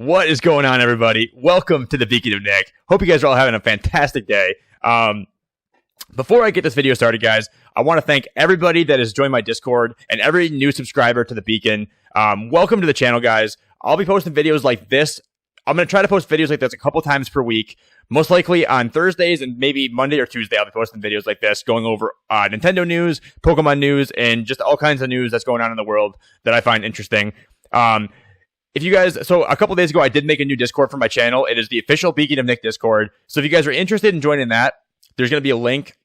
What is going on, everybody? Welcome to the Beacon of Nick. Hope you guys are all having a fantastic day. Before I get this video started, guys, I want to thank everybody that has joined my Discord and every new subscriber to the Beacon. Welcome to the channel, guys. I'll be posting videos like this. I'm going to try to post videos like this a couple times per week. Most likely on Thursdays and maybe Monday or Tuesday, I'll be posting videos like this, going over Nintendo news, Pokemon news, and just all kinds of news that's going on in the world that I find interesting. If you guys, so a couple days ago, I did make a new Discord for my channel. It is the official Beacon of Nick Discord. So if you guys are interested in joining that, there's going to be a link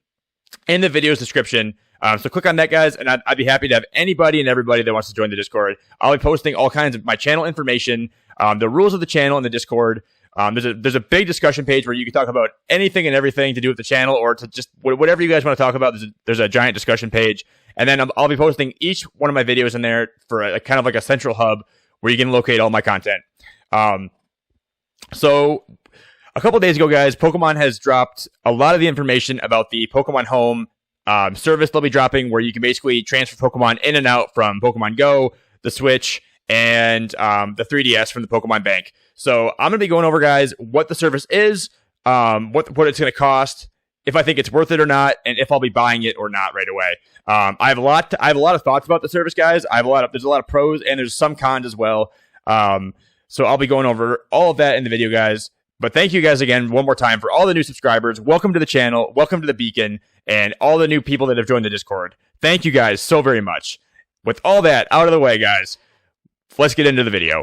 in the video's description. So click on that, guys, and I'd be happy to have anybody and everybody that wants to join the Discord. I'll be posting all kinds of my channel information, the rules of the channel in the Discord. There's a big discussion page where you can talk about anything and everything to do with the channel, or to just whatever you guys want to talk about. There's a giant discussion page, and then I'll be posting each one of my videos in there for a kind of like a central hub where you can locate all my content. So a couple days ago, guys, Pokemon has dropped a lot of the information about the Pokemon Home service they'll be dropping, where you can basically transfer Pokemon in and out from Pokemon Go, the Switch, and the 3DS from the Pokemon Bank. So I'm going to be going over, guys, what the service is, what it's going to cost, if I think it's worth it or not, and if I'll be buying it or not right away. I have a lot of thoughts about the service, guys. There's a lot of pros and there's some cons as well. So I'll be going over all of that in the video, guys. But thank you guys again one more time for all the new subscribers. Welcome to the channel. Welcome to the Beacon, and all the new people that have joined the Discord. Thank you guys so very much. With all that out of the way, guys, let's get into the video.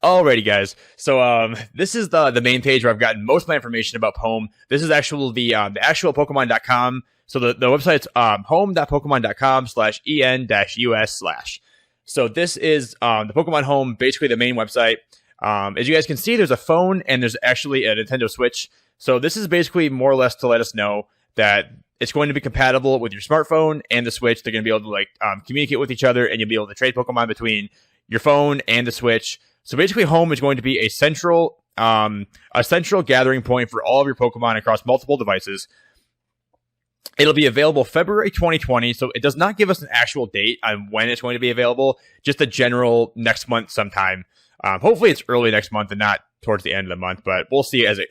Alrighty, guys. So this is the main page where I've gotten most of my information about Home. This is actually the actual Pokemon.com. So the website's home.pokemon.com/en-us/. So this is the Pokemon Home, basically the main website. As you guys can see, there's a phone and there's actually a Nintendo Switch. So this is basically more or less to let us know that it's going to be compatible with your smartphone and the Switch. They're going to be able to communicate with each other, and you'll be able to trade Pokemon between your phone and the Switch. So basically, Home is going to be a central gathering point for all of your Pokemon across multiple devices. It'll be available February 2020, so it does not give us an actual date on when it's going to be available, just a general next month sometime. Hopefully it's early next month and not towards the end of the month, but we'll see as it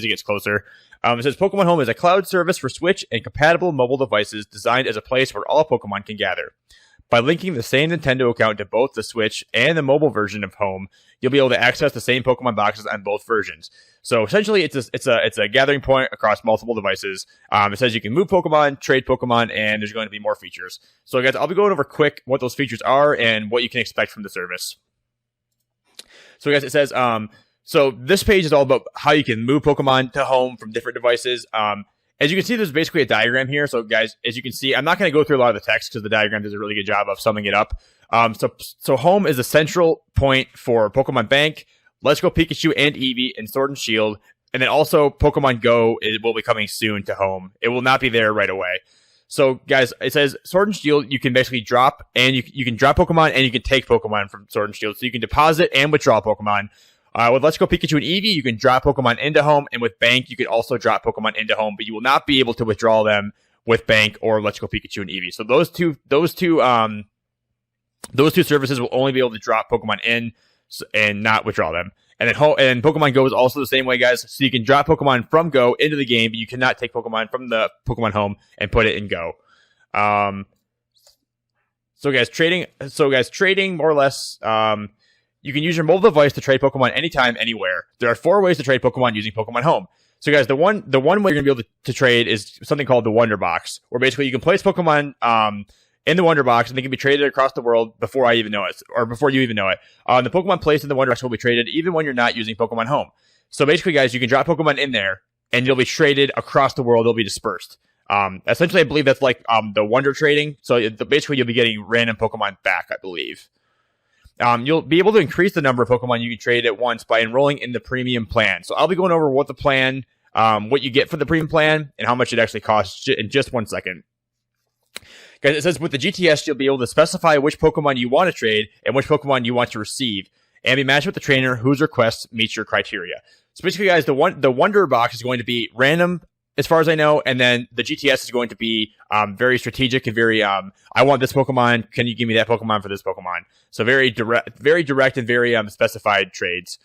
gets closer. It says Pokemon Home is a cloud service for Switch and compatible mobile devices designed as a place where all Pokemon can gather. By linking the same Nintendo account to both the Switch and the mobile version of Home, you'll be able to access the same Pokemon boxes on both versions. So essentially, it's a gathering point across multiple devices. It says you can move Pokemon, trade Pokemon, and there's going to be more features. So guys, I'll be going over quick what those features are and what you can expect from the service. So guys, it says, so this page is all about how you can move Pokemon to Home from different devices. As you can see, there's basically a diagram here. So guys, as you can see, I'm not going to go through a lot of the text because the diagram does a really good job of summing it up. So Home is a central point for Pokemon Bank, Let's Go Pikachu and Eevee, and Sword and Shield. And then also Pokemon Go will be coming soon to Home. It will not be there right away. So guys, it says Sword and Shield, you can basically drop, and you can drop Pokemon and you can take Pokemon from Sword and Shield. So you can deposit and withdraw Pokemon. With Let's Go Pikachu and Eevee, you can drop Pokemon into Home, and with Bank, you can also drop Pokemon into Home, but you will not be able to withdraw them with Bank or Let's Go Pikachu and Eevee. So those two services will only be able to drop Pokemon in and not withdraw them. And then Pokemon Go is also the same way, guys. So you can drop Pokemon from Go into the game, but you cannot take Pokemon from the Pokemon Home and put it in Go. So guys, trading more or less. You can use your mobile device to trade Pokemon anytime, anywhere. There are 4 ways to trade Pokemon using Pokemon Home. So guys, the one way you're going to be able to trade is something called the Wonder Box, where basically you can place Pokemon in the Wonder Box, and they can be traded across the world before I even know it, or before you even know it. The Pokemon placed in the Wonder Box will be traded even when you're not using Pokemon Home. So basically, guys, you can drop Pokemon in there, and you'll be traded across the world. They'll be dispersed. Essentially, I believe that's like the Wonder Trading. So basically, you'll be getting random Pokemon back, I believe. You'll be able to increase the number of Pokemon you can trade at once by enrolling in the premium plan. So I'll be going over what the plan, what you get for the premium plan, and how much it actually costs in just 1 second. Guys, it says with the GTS, you'll be able to specify which Pokemon you want to trade and which Pokemon you want to receive, and be matched with the trainer whose request meets your criteria. So basically, guys, the Wonder Box is going to be random as far as I know. And then the GTS is going to be very strategic and very, I want this Pokemon. Can you give me that Pokemon for this Pokemon? So very direct and very specified trades.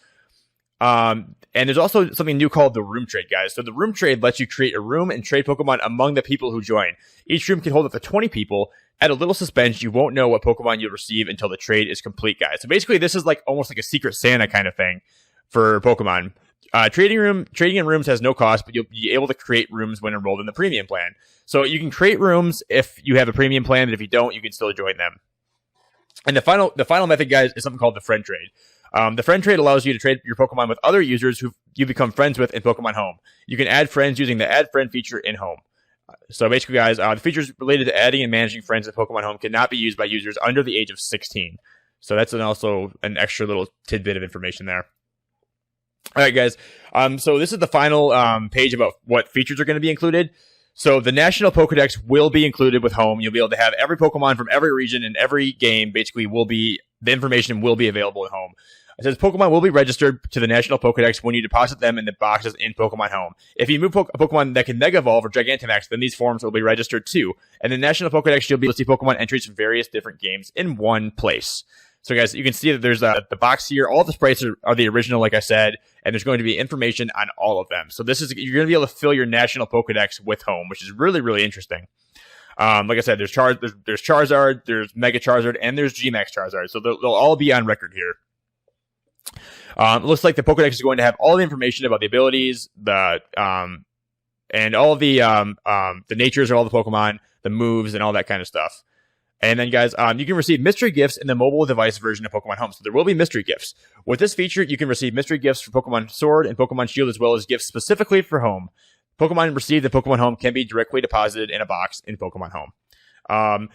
And there's also something new called the room trade, guys. So the room trade lets you create a room and trade Pokemon among the people who join. Each room can hold up to 20 people. At a little suspense, you won't know what Pokemon you'll receive until the trade is complete, guys. So basically, this is like almost like a Secret Santa kind of thing for Pokemon. Trading in rooms has no cost, but you'll be able to create rooms when enrolled in the premium plan. So you can create rooms if you have a premium plan, but if you don't, you can still join them. And the final method, guys, is something called the friend trade. The friend trade allows you to trade your Pokemon with other users who you become friends with in Pokemon Home. You can add friends using the Add Friend feature in Home. So basically, guys, the features related to adding and managing friends in Pokemon Home cannot be used by users under the age of 16. So that's also an extra little tidbit of information there. All right, guys. So this is the final page about what features are going to be included. So the National Pokedex will be included with Home. You'll be able to have every Pokemon from every region and every game. Basically, the information will be available at Home. It says Pokemon will be registered to the National Pokedex when you deposit them in the boxes in Pokemon Home. If you move a Pokemon that can Mega Evolve or Gigantamax, then these forms will be registered too. And in the National Pokedex, you'll be able to see Pokemon entries from various different games in one place. So, guys, you can see that there's the box here. All the sprites are the original, like I said, and there's going to be information on all of them. So you're going to be able to fill your National Pokedex with Home, which is really, really interesting. Like I said, there's Charizard, there's Mega Charizard, and there's G-Max Charizard. So they'll all be on record here. It looks like the Pokedex is going to have all the information about the abilities, and all the natures of all the Pokemon, the moves, and all that kind of stuff. And then, guys, you can receive mystery gifts in the mobile device version of Pokemon Home. So there will be mystery gifts. With this feature, you can receive mystery gifts for Pokemon Sword and Pokemon Shield, as well as gifts specifically for Home. Pokemon received in Pokemon Home can be directly deposited in a box in Pokemon Home.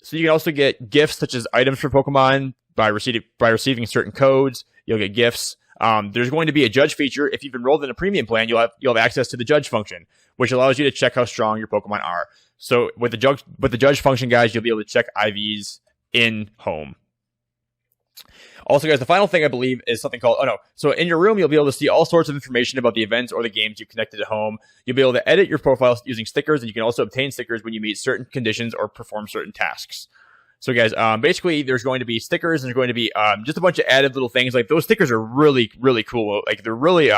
So you can also get gifts such as items for Pokemon by receiving certain codes. You'll get gifts. There's going to be a judge feature. If you've enrolled in a premium plan, you'll have access to the judge function, which allows you to check how strong your Pokemon are. So with the judge function, guys, you'll be able to check IVs in Home. Also, guys, the final thing I believe is something called, so in your room, you'll be able to see all sorts of information about the events or the games you've connected at Home. You'll be able to edit your profile using stickers, and you can also obtain stickers when you meet certain conditions or perform certain tasks. So, guys, basically, there's going to be stickers, and there's going to be just a bunch of added little things. Like, those stickers are really, really cool. Like, they're really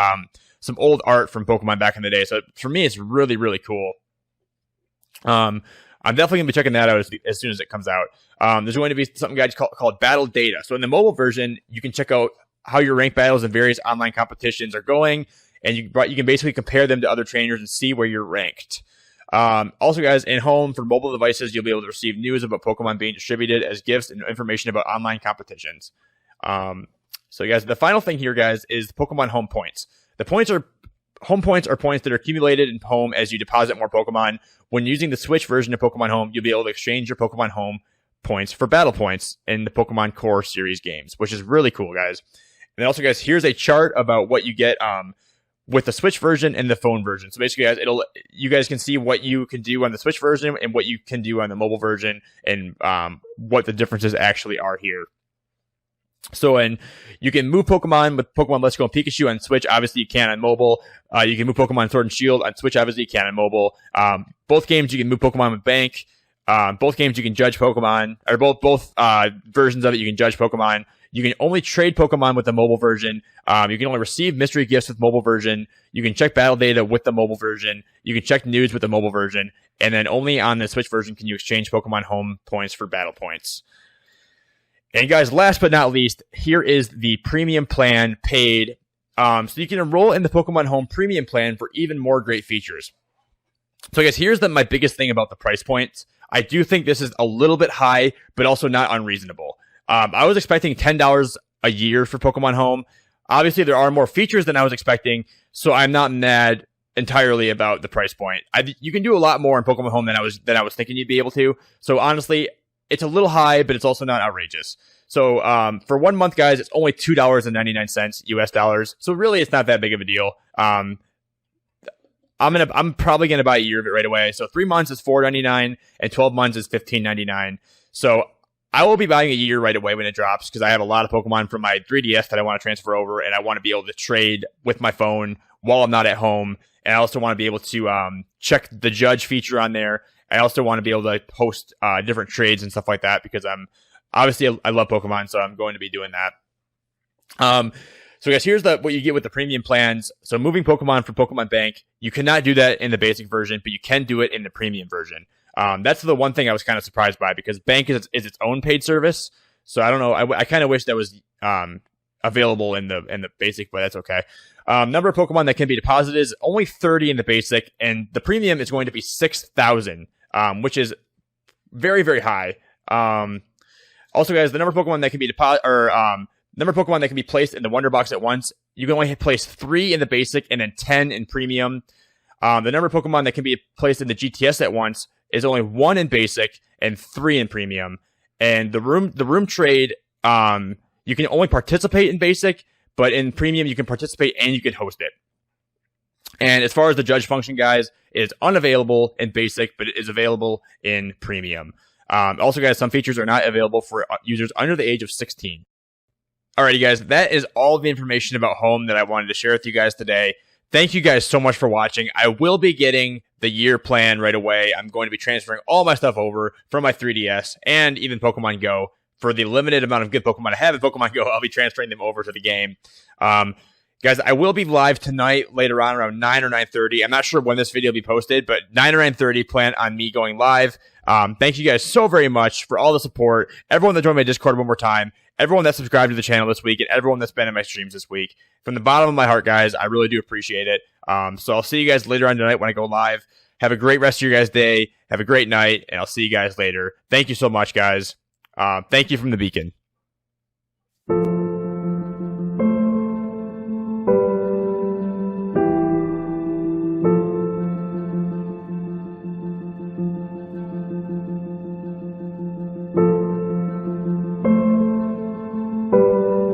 some old art from Pokemon back in the day. So, for me, it's really, really cool. I'm definitely going to be checking that out as soon as it comes out. There's going to be something, guys, called Battle Data. So, in the mobile version, you can check out how your ranked battles in various online competitions are going, and you can basically compare them to other trainers and see where you're ranked. Also, guys, in Home for mobile devices, you'll be able to receive news about Pokemon being distributed as gifts and information about online competitions. So, guys, the final thing here, guys, is Pokemon Home points. Home points are points that are accumulated in Home as you deposit more Pokemon. When using the Switch version of Pokemon Home, you'll be able to exchange your Pokemon Home points for battle points in the Pokemon Core series games, which is really cool, guys. And then also, guys, here's a chart about what you get with the Switch version and the phone version. So basically, guys, you guys can see what you can do on the Switch version and what you can do on the mobile version, and what the differences actually are here. So, and you can move Pokemon with Pokemon Let's Go and Pikachu on Switch. Obviously, you can on mobile. You can move Pokemon Sword and Shield on Switch. Obviously, you can on mobile. Both games, you can move Pokemon with Bank. Both games, you can judge Pokemon. Or both versions of it, you can judge Pokemon. You can only trade Pokemon with the mobile version. You can only receive mystery gifts with mobile version. You can check battle data with the mobile version. You can check news with the mobile version. And then only on the Switch version can you exchange Pokemon Home points for battle points. And guys, last but not least, here is the premium plan paid. So you can enroll in the Pokemon Home premium plan for even more great features. So guys, here's my biggest thing about the price points. I do think this is a little bit high, but also not unreasonable. I was expecting $10 a year for Pokemon Home. Obviously, there are more features than I was expecting, so I'm not mad entirely about the price point. You can do a lot more in Pokemon Home than I was thinking you'd be able to. So honestly, it's a little high, but it's also not outrageous. So for 1 month, guys, it's only $2.99 US dollars. So really, it's not that big of a deal. I'm probably gonna buy a year of it right away. So 3 months is $4.99 and 12 months is $15.99. So I will be buying a year right away when it drops because I have a lot of Pokemon from my 3DS that I want to transfer over, and I want to be able to trade with my phone while I'm not at home. And I also want to be able to check the judge feature on there. I also want to be able to post different trades and stuff like that because I love Pokemon, so I'm going to be doing that. So guys, here's what you get with the premium plans. So moving Pokemon from Pokemon Bank, you cannot do that in the basic version, but you can do it in the premium version. That's the one thing I was kind of surprised by because Bank is its own paid service. So I don't know. I kind of wish that was available in the basic, but that's okay. Number of Pokemon that can be deposited is only 30 in the basic, and the premium is going to be 6,000, which is very, very high. Also, guys, the number of Pokemon that can be number of Pokemon that can be placed in the Wonder Box at once, you can only place 3 in the basic and then 10 in premium. The number of Pokemon that can be placed in the GTS at once is only 1 in basic and 3 in premium. And the room trade, you can only participate in basic, but in premium you can participate and you can host it. And as far as the judge function, guys, it is unavailable in basic, but it is available in premium. Also, guys, some features are not available for users under the age of 16. Alrighty, guys, that is all the information about Home that I wanted to share with you guys today. Thank you guys so much for watching. I will be getting the year plan right away. I'm going to be transferring all my stuff over from my 3DS and even Pokemon Go. For the limited amount of good Pokemon I have in Pokemon Go, I'll be transferring them over to the game. Guys, I will be live tonight later on around 9 or 9:30. I'm not sure when this video will be posted, but 9 or 9:30 plan on me going live. Thank you guys so very much for all the support. Everyone that joined my Discord one more time. Everyone that subscribed to the channel this week and everyone that's been in my streams this week. From the bottom of my heart, guys, I really do appreciate it. So I'll see you guys later on tonight when I go live. Have a great rest of your guys' day. Have a great night, and I'll see you guys later. Thank you so much, guys. Thank you from the Beacon.